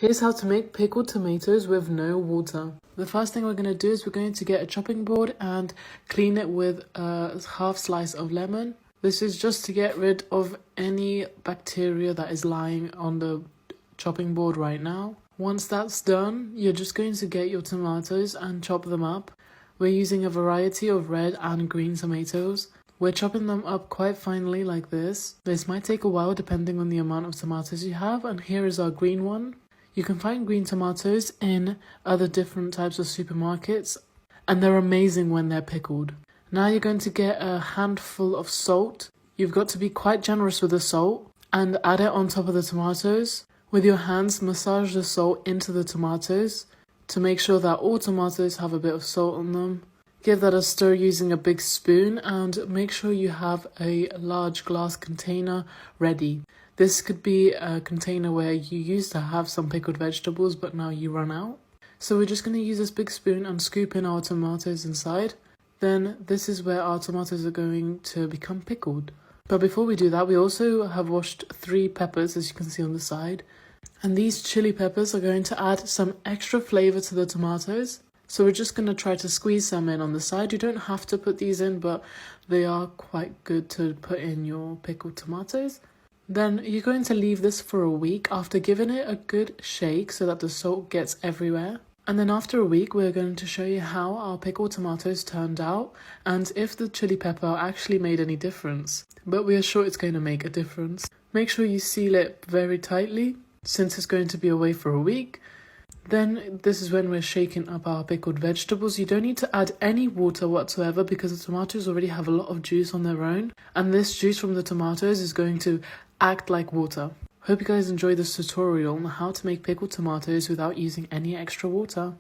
Here's how to make pickled tomatoes with no water. The first thing we're going to do is we're going to get a chopping board and clean it with a half slice of lemon. This is just to get rid of any bacteria that is lying on the chopping board right now. Once that's done, you're just going to get your tomatoes and chop them up. We're using a variety of red and green tomatoes. We're chopping them up quite finely like this. This might take a while depending on the amount of tomatoes you have, and here is our green one. You can find green tomatoes in other different types of supermarkets, and they're amazing when they're pickled. Now you're going to get a handful of salt. You've got to be quite generous with the salt and add it on top of the tomatoes. With your hands, massage the salt into the tomatoes to make sure that all tomatoes have a bit of salt on them. Give that a stir using a big spoon and make sure you have a large glass container ready. This could be a container where you used to have some pickled vegetables but now you run out. So we're just going to use this big spoon and scoop in our tomatoes inside. Then this is where our tomatoes are going to become pickled. But before we do that, we also have washed 3 peppers, as you can see on the side. And these chili peppers are going to add some extra flavour to the tomatoes. So we're just going to try to squeeze some in on the side. You don't have to put these in, but they are quite good to put in your pickled tomatoes. Then you're going to leave this for a week after giving it a good shake so that the salt gets everywhere. And then after a week, we're going to show you how our pickled tomatoes turned out and if the chili pepper actually made any difference. But we are sure it's going to make a difference. Make sure you seal it very tightly since it's going to be away for a week. Then this is when we're shaking up our pickled vegetables. You don't need to add any water whatsoever because the tomatoes already have a lot of juice on their own. And this juice from the tomatoes is going to act like water. Hope you guys enjoyed this tutorial on how to make pickled tomatoes without using any extra water.